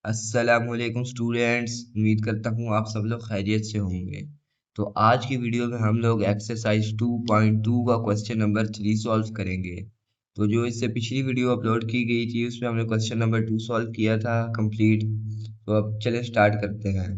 अस्सलामुअलैकुम स्टूडेंट्स, उम्मीद करता हूँ आप सब लोग खैरियत से होंगे। तो आज की वीडियो में हम लोग एक्सरसाइज 2.2 का क्वेश्चन नंबर 3 सॉल्व करेंगे। तो जो इससे पिछली वीडियो अपलोड की गई थी उसमें हमने क्वेश्चन नंबर 2 सॉल्व किया था कंप्लीट। तो अब चलें स्टार्ट करते हैं।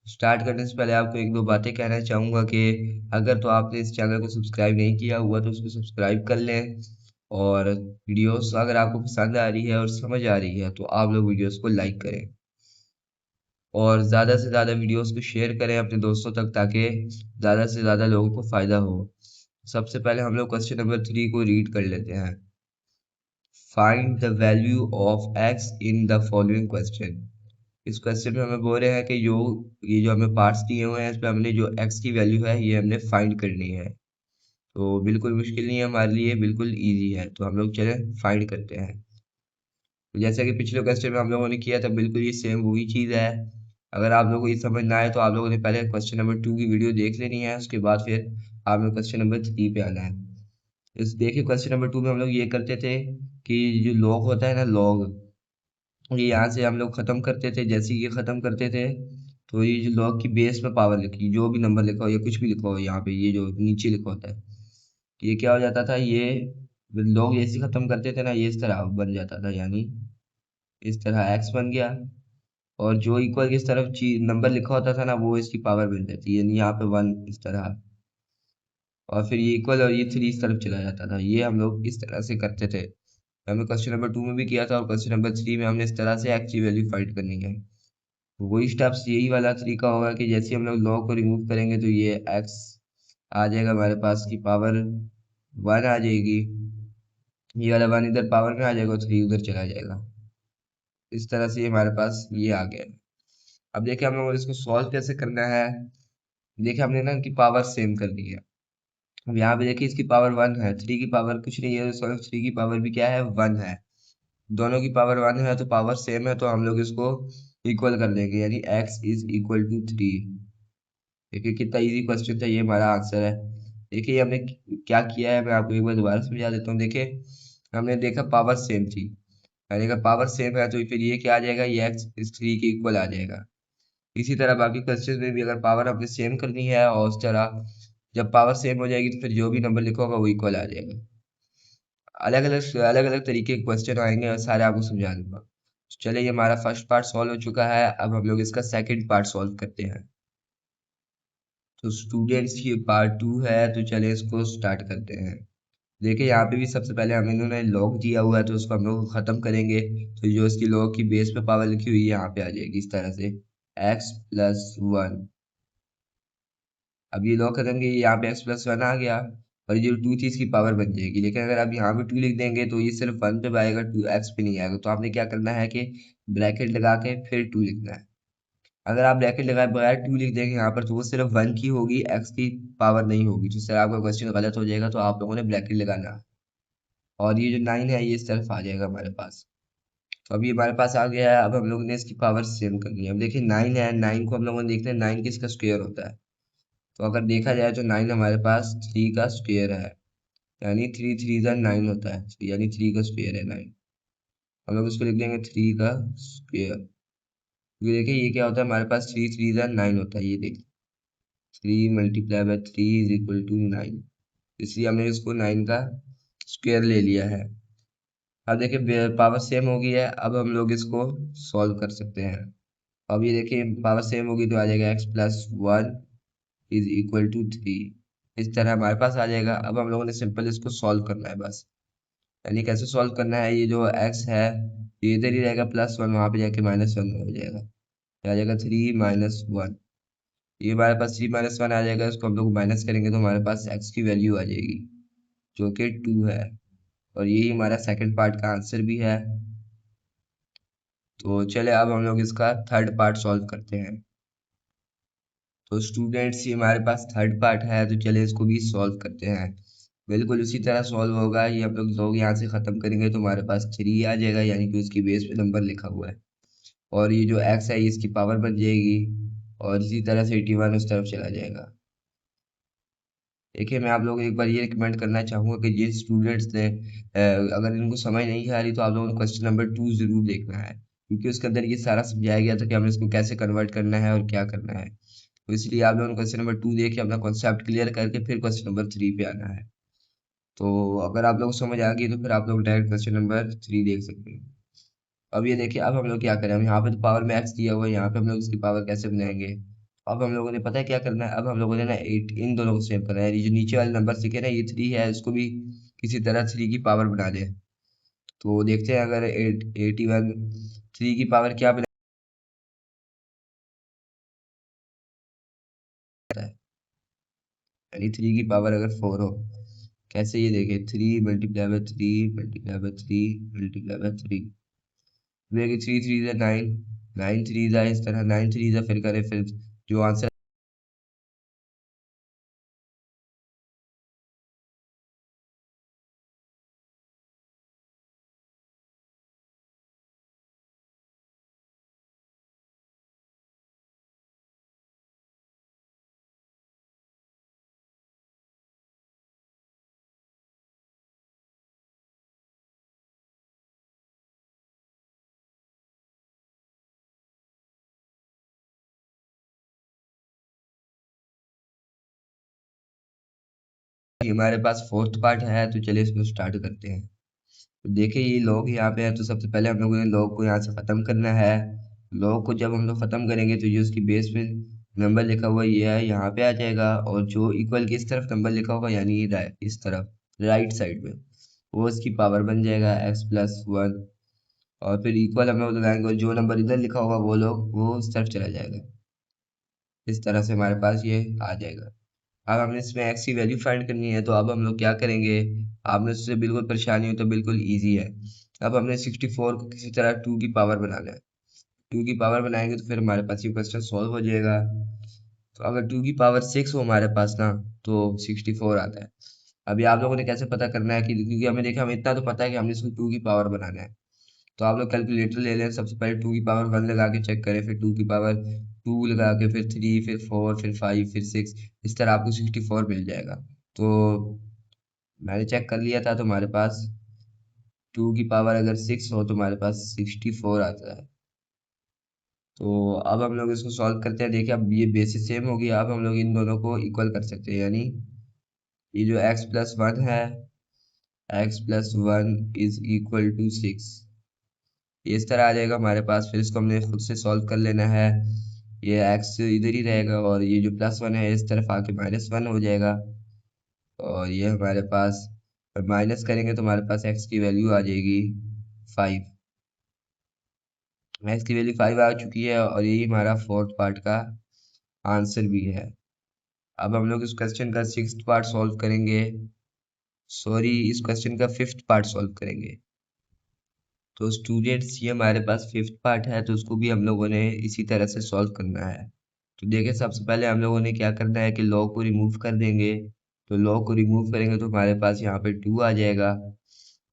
स्टार्ट करने से पहले आपको एक दो बातें कहना चाहूँगा कि अगर तो आपने इस चैनल को सब्सक्राइब नहीं किया हुआ तो उसको सब्सक्राइब कर लें, और वीडियोस अगर आपको पसंद आ रही है और समझ आ रही है तो आप लोग वीडियोस को लाइक करें और ज़्यादा से ज़्यादा वीडियोस को शेयर करें अपने दोस्तों तक, ताकि ज़्यादा से ज़्यादा लोगों को फ़ायदा हो। सबसे पहले हम लोग क्वेश्चन नंबर 3 को रीड कर लेते हैं। Find the value of x in the following question. इस क्वेश्चन में हमें बोल रहे हैं कि ये जो हमें पार्ट्स दिए हुए हैं इसमें हमने जो एक्स की वैल्यू है ये हमने फाइंड करनी है। तो बिल्कुल मुश्किल नहीं है हमारे लिए, बिल्कुल ईजी है। तो हम लोग चलें फाइंड करते हैं। तो जैसा कि पिछले क्वेश्चन में हम लोगों ने किया था, बिल्कुल ये सेम वही चीज़ है। अगर आप लोगों को ये समझ ना आए तो आप लोगों ने पहले क्वेश्चन नंबर 2 की वीडियो देख लेनी है, उसके बाद फिर आपने क्वेश्चन नंबर 3 पे आना है। इस देखिए क्वेश्चन नंबर 2 में हम लोग ये करते थे कि जो लॉग होता है ना, लॉग, ये यहाँ से हम लोग ख़त्म करते थे। जैसे ही ये ख़त्म करते थे तो ये जो लॉग की बेस में पावर लिखी, जो भी नंबर लिखा हो या कुछ भी लिखा हो यहाँ पे, ये जो नीचे लिखा होता है, ये क्या हो जाता था, ये लॉग जैसे ख़त्म करते थे ना, ये इस तरह बन जाता था। यानी इस तरह एक्स बन गया, और जो इक्वल इस तरफ चीज नंबर लिखा होता था ना, वो इसकी पावर बन जाती है। यानी यहाँ पे 1 इस तरह, और फिर ये इक्वल और ये 3 इस तरफ चला जाता था। ये हम लोग इस तरह से करते थे। हमने क्वेश्चन नंबर 2 में भी किया था, और क्वेश्चन नंबर 3 में हमने इस तरह से एक्स की वैल्यू फाइंड करनी है। तो वही स्टेप्स, यही वाला तरीका होगा कि जैसे हम लोग लॉग को रिमूव करेंगे तो ये एक्स आ जाएगा हमारे पास की पावर 1 आ जाएगी। ये वाला 1 इधर पावर में आ जाएगा, 3 उधर चला जाएगा। इस तरह से हमारे पास ये आ गया। अब देखिए हम लोग इसको सॉल्व कैसे करना है। देखिए हमने ना इनकी पावर सेम कर दी है। अब यहाँ पे देखिए इसकी पावर 1 है, 3 की पावर कुछ नहीं है, सॉरी 3 की पावर भी क्या है, 1 है। दोनों की पावर 1 है तो पावर सेम है, तो हम लोग इसको इक्वल कर देंगे। यानी x इज इक्वल टू 3। देखिए कितना इजी क्वेश्चन था, ये हमारा आंसर है। देखिए हमने क्या किया है, मैं आपको एक बार दोबारा समझा देता हूँ। देखिए हमने देखा पावर सेम थी, मैंने कहा पावर सेम है तो फिर ये क्या आ जाएगा, ये x इस 3 के इक्वल आ जाएगा। इसी तरह बाकी क्वेश्चन में भी अगर पावर हमने सेम करनी है, और उस तरह जब पावर सेम हो जाएगी तो फिर जो भी नंबर लिखा होगा वो इक्वल आ जाएगा। अलग अलग तरीके के क्वेश्चन आएंगे और सारे आपको समझा दूंगा। चलिए ये हमारा फर्स्ट पार्ट सॉल्व हो चुका है, अब हम लोग इसका सेकंड पार्ट सॉल्व करते हैं। तो स्टूडेंट्स ये पार्ट 2 है, तो चलिए इसको स्टार्ट करते हैं। देखिए यहाँ पे भी सबसे पहले हमें इन्होंने लॉग दिया हुआ है, तो उसको हम लोग खत्म करेंगे। तो जो इसकी लॉग की बेस पे पावर लिखी हुई है यहाँ पे आ जाएगी इस तरह से, x प्लस 1। अब ये लॉग खत्म किया, यहाँ पे x प्लस 1 आ गया, और ये जो 2 थी इसकी पावर बन जाएगी। लेकिन अगर आप यहाँ पे 2 लिख देंगे तो ये सिर्फ 1 पे आएगा, 2 x पे नहीं आएगा। तो आपने क्या करना है कि ब्रैकेट लगा के फिर 2 लिखना है। अगर आप ब्रैकेट लगाए बगैर 2 लिख देंगे यहाँ पर तो वो सिर्फ 1 की होगी, x की पावर नहीं होगी, जिससे आपका क्वेश्चन गलत हो जाएगा। तो आप लोगों ने ब्रैकेट लगाना है, और ये जो 9 है ये इस तरफ आ जाएगा हमारे पास। तो अभी हमारे पास आ गया है। अब हम लोगों ने इसकी पावर सेम करनी है। अब देखिए 9 है, 9 को हम लोगों ने देखना है 9 किसका स्क्वायर होता है। तो अगर देखा जाए तो 9 हमारे पास 3 का स्क्वायर है, यानी 3 3 जा 9 होता है, यानी 3 का स्क्वायर है 9। हम लोग इसको लिख देंगे 3 का स्क्वायर। ये देखिए ये क्या होता है, हमारे पास 3 3 जा 9 होता है। ये देखिए 3 multiply by 3 is equal to 9, इसलिए हमने इसको 9 का स्क्वायर ले लिया है। अब देखिए पावर सेम हो गई है, अब हम लोग इसको सॉल्व कर सकते हैं। अब ये देखिए पावर सेम होगी तो आ जाएगा x plus 1 is equal to 3। इस तरह हमारे पास आ जाएगा। अब हम लोगों ने सिंपल इसको सॉल्व करना है बस। यानी कैसे सॉल्व करना है, ये जो x है ये इधर ही रहेगा, +1 वहाँ पे जाके -1 हो जाएगा, ये आ जाएगा 3 माइनस 1। ये हमारे पास 3 माइनस 1 आ जाएगा, इसको हम लोग माइनस करेंगे तो हमारे पास x की वैल्यू आ जाएगी जो कि 2 है, और यही हमारा सेकंड पार्ट का आंसर भी है। तो चले अब हम लोग इसका थर्ड पार्ट सॉल्व करते हैं। तो स्टूडेंट्स ये हमारे पास थर्ड पार्ट है, तो चले इसको भी सॉल्व करते हैं। बिल्कुल उसी तरह सॉल्व होगा। ये हम लोग यहाँ से ख़त्म करेंगे तो हमारे पास 3 आ जाएगा, यानी कि उसकी बेस पे नंबर लिखा हुआ है, और ये जो x है ये इसकी पावर बन जाएगी, और इसी तरह से 81 उस तरफ चला जाएगा। देखिए मैं आप लोगों को एक बार ये रिकमेंड करना चाहूँगा कि जिन स्टूडेंट्स ने अगर इनको समझ नहीं आ रही तो आप लोगों को क्वेश्चन नंबर 2 ज़रूर देखना है। क्योंकि उसके अंदर ये सारा समझाया गया था कि हमें इसको कैसे कन्वर्ट करना है और क्या करना है। तो इसलिए आप लोगों ने क्वेश्चन नंबर 2 देख के अपना कॉन्सेप्ट क्लियर करके फिर क्वेश्चन नंबर 3 पे आना है। तो अगर आप लोग को समझ आ गई तो फिर आप लोग डायरेक्ट क्वेश्चन नंबर 3 देख सकते हैं। अब ये देखिए, अब हम लोग क्या करें, हम यहाँ पे तो पावर मैक्स दिया हुआ है, यहाँ पे हम लोग इसकी पावर कैसे बनाएंगे। अब हम लोगों ने पता है क्या करना है, अब हम लोगों ने ना 8 इन दोनों को सेव करना है। ये जो नीचे वाले नंबर दिखे ना, ये 3 है, इसको भी किसी तरह 3 की पावर बना दे। तो देखते हैं अगर 81 3 की पावर क्या बनाता है, यानी 3 की पावर अगर 4 हो। कैसे, ये देखिए 3 multiply by 3 multiply by 3 multiply by 3, देखिए 3 3 जा 9, 9 3 जा, इस तरह 9 3 जा, फिर करें, फिर जो आंसर हमारे पास फोर्थ पार्ट है, तो चलिए इसको स्टार्ट करते हैं। तो देखिए ये लॉग यहाँ पे है, तो सबसे पहले हम लोगों ने लॉग को यहाँ से ख़त्म करना है। लॉग को जब हम लोग ख़त्म करेंगे तो ये उसकी बेस में नंबर लिखा हुआ ये है, यहाँ पे आ जाएगा, और जो इक्वल के इस तरफ नंबर लिखा होगा, यानी इस तरफ राइट साइड में, वो इसकी पावर बन जाएगा x+1। और फिर इक्वल हम लोग लगाएंगे, और जो नंबर इधर लिखा होगा वो इस तरफ चला जाएगा। इस तरह से हमारे पास ये आ जाएगा। अब हमने इसमें x की वैल्यू फाइंड करनी है, तो अब हम लोग क्या करेंगे, आपने उससे बिल्कुल परेशानी हो तो बिल्कुल इजी है। अब हमने 64 को किसी तरह 2 की पावर बनाना है। 2 की पावर बनाएंगे तो फिर हमारे पास ये क्वेश्चन सॉल्व हो जाएगा। तो अगर 2 की पावर 6 हो हमारे पास ना, तो 64 आता है। अभी आप लोगों ने कैसे पता करना है कि, क्योंकि हमें देखा, हमें इतना तो पता है कि हमने इसको 2 की पावर बनाना है। तो आप लोग कैलकुलेटर ले लें, सबसे पहले 2 की पावर 1 लगा के चेक करें, फिर 2 की पावर 2 लगा के, फिर 3, फिर 4, फिर 5, फिर 6, इस तरह आपको 64 मिल जाएगा। तो मैंने चेक कर लिया था, तो हमारे पास 2 की पावर अगर 6 हो तो हमारे पास 64 आता है। तो अब हम लोग इसको सॉल्व करते हैं। देखिए अब ये बेसिस सेम हो गया, अब हम लोग इन दोनों को इक्वल कर सकते हैं, यानी ये जो x+1 है, x+1 इज इक्वल टू 6, इस तरह आ जाएगा हमारे पास। फिर इसको हमने खुद से सॉल्व कर लेना है। ये x इधर ही रहेगा, और ये जो +1 है इस तरफ आके -1 हो जाएगा। और ये हमारे पास माइनस करेंगे तो हमारे पास x की वैल्यू आ जाएगी 5। x की वैल्यू 5 आ चुकी है, और यही हमारा फोर्थ पार्ट का आंसर भी है। अब हम लोग इस क्वेश्चन का 6th पार्ट सॉल्व करेंगे, सॉरी इस क्वेश्चन का 5th पार्ट सॉल्व करेंगे। तो स्टूडेंट्स ये हमारे पास 5th पार्ट है, तो उसको भी हम लोगों ने इसी तरह से सॉल्व करना है। तो देखिए सबसे पहले हम लोगों ने क्या करना है कि लॉग को रिमूव कर देंगे। तो लॉग को रिमूव करेंगे तो हमारे पास यहाँ पे 2 आ जाएगा,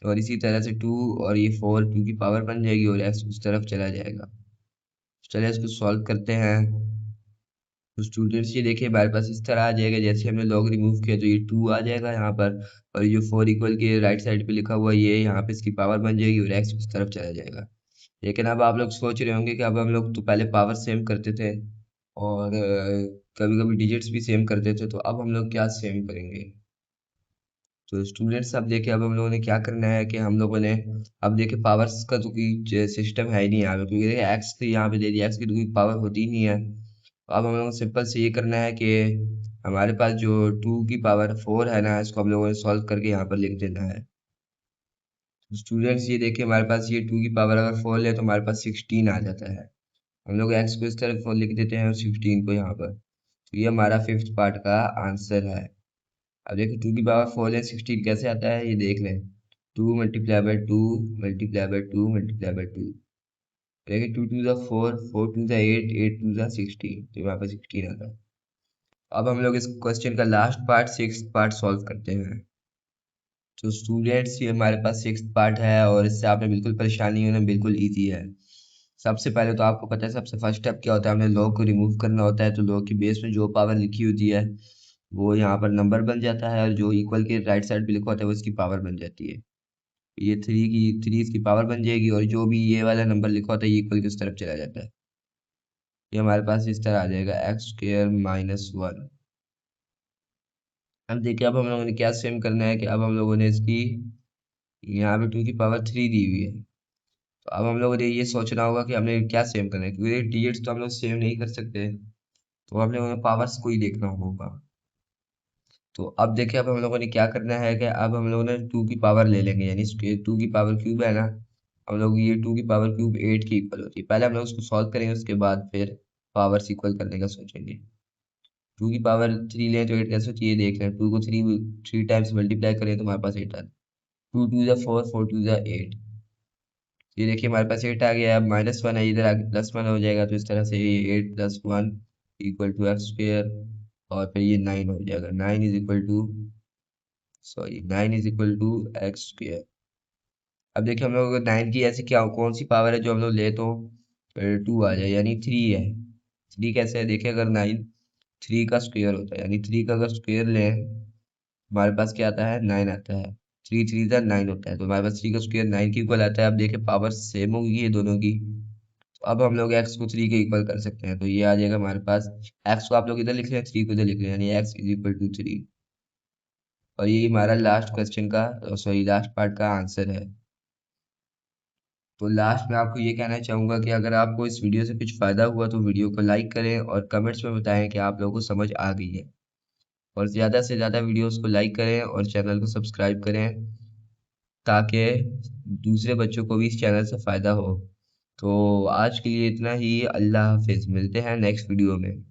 और इसी तरह से 2 और ये 4 2 की पावर बन जाएगी, और x उस तरफ चला जाएगा। चलिए इसको सॉल्व करते हैं। तो स्टूडेंट्स ये देखिए हमारे पास इस तरह आ जाएगा, जैसे हमने लॉग रिमूव किया तो ये 2 आ जाएगा यहाँ पर, और ये जो 4 इक्वल के राइट साइड पे लिखा हुआ ये यहाँ पे इसकी पावर बन जाएगी, और x उस तरफ चला जाएगा। लेकिन अब आप लोग सोच रहे होंगे कि अब हम लोग तो पहले पावर सेम करते थे, और कभी कभी डिजिट्स भी सेम करते थे, तो अब हम लोग क्या सेम करेंगे। तो स्टूडेंट्स अब देखिए, अब हम लोगों ने क्या करना है कि हम लोगों ने, अब देखिए पावर्स का तो कोई सिस्टम है ही नहीं यहाँ पे, क्योंकि देखिए एक्स तो यहाँ पे दे दिया, एक्स की तो कोई पावर होती ही नहीं है। तो अब हम लोगों को सिंपल से ये करना है कि हमारे पास जो 2 की पावर 4 है ना, इसको हम लोगों ने सॉल्व करके यहाँ पर लिख देना है। स्टूडेंट्स ये देखिए हमारे पास ये 2 की पावर अगर 4 ले तो हमारे पास 16 आ जाता है। हम लोग एक्स को इस तरफ लिख देते हैं और 16 को यहाँ पर। तो ये हमारा 5th पार्ट का आंसर है। अब देखो 2 की पावर 4 है, 16 कैसे आता है ये देख लें। 2 multiply by 2 multiply by 2 multiply by 2, देखिए 2 2 ज़ा 4, 4 2 ज़ा 8, 8 2 ज़ा 16, तो यहाँ पर 16 आता है। अब हम लोग इस क्वेश्चन का last part 6th part solve करते हैं। तो स्टूडेंट्स ये हमारे पास 6th पार्ट है, और इससे आपने बिल्कुल परेशानी नहीं होना, बिल्कुल ईजी है। सबसे पहले तो आपको पता है सबसे फर्स्ट स्टेप क्या होता है, हमने लॉग को रिमूव करना होता है। तो लॉग की बेस में जो पावर लिखी होती है वो यहाँ पर नंबर बन जाता है, और जो इक्वल के राइट साइड पे लिखा होता है वो इसकी पावर बन जाती है। ये थ्री इसकी पावर बन जाएगी, और जो भी ये वाला नंबर लिखा होता है ये इक्वल की उस तरफ चला जाता है। ये हमारे पास इस तरह आ जाएगा एक्स स्क्र माइनस वन। अब देखिए, अब हम लोगों ने क्या सेम करना है कि अब हम लोगों ने इसकी यहाँ पे टू की पावर थ्री दी हुई है। तो अब हम लोगों ने ये सोचना होगा कि हमने क्या सेम करना है, क्योंकि डिजिट्स तो हम लोग सेम नहीं कर सकते, तो हम लोगों ने पावर्स को ही देखना होगा। तो अब देखिए, अब हम लोगों ने क्या करना है कि अब हम लोगों ने टू की पावर ले लेंगे, यानी टू की पावर क्यूब है ना, हम लोग ये टू की पावर क्यूब एट की इक्वल होती है। पहले हम लोग उसको सॉल्व करेंगे, उसके बाद फिर पावर्स इक्वल करने का सोचेंगे। टू की पावर थ्री लें तो एट कैसे होती है ये देख लें। टू को थ्री थ्री टाइम्स मल्टीप्लाई करें तो हमारे पास एट आता है। टू टू ज़ा फोर, फोर टू ज़ा एट। ये देखिए हमारे पास एट आ गया। अब माइनस वन है, इधर आगे प्लस वन हो जाएगा, तो इस तरह से ये eight plus one equal to x square, और फिर ये नाइन हो जाएगा। Nine is equal to, sorry, nine is equal to x square. अब देखिए हम लोग नाइन की ऐसी क्या कौन सी पावर है जो हम लोग ले तो टू आ जाए, यानी थ्री है। थ्री कैसे है देखिए, अगर नाइन थ्री का स्क्वायर होता है, यानी थ्री का अगर स्क्वायर लें हमारे पास क्या आता है, नाइन आता है। थ्री थ्री का नाइन होता है, तो हमारे पास थ्री का स्क्वायर नाइन के इक्वल आता है। अब देखिए पावर सेम होगी ये दोनों की, तो अब हम लोग एक्स को थ्री के इक्वल कर सकते हैं। तो ये आ जाएगा हमारे पास, एक्स को आप लोग इधर लिख रहे हैं, थ्री को इधर लिख रहे हैं, यानी x is equal to three. और ये हमारा लास्ट क्वेश्चन का, सॉरी लास्ट पार्ट का आंसर है। तो लास्ट में आपको ये कहना चाहूँगा कि अगर आपको इस वीडियो से कुछ फ़ायदा हुआ तो वीडियो को लाइक करें और कमेंट्स में बताएं कि आप लोगों को समझ आ गई है। और ज़्यादा से ज़्यादा वीडियोस को लाइक करें और चैनल को सब्सक्राइब करें, ताकि दूसरे बच्चों को भी इस चैनल से फ़ायदा हो। तो आज के लिए इतना ही। अल्लाह हाफिज़, मिलते हैं नेक्स्ट वीडियो में।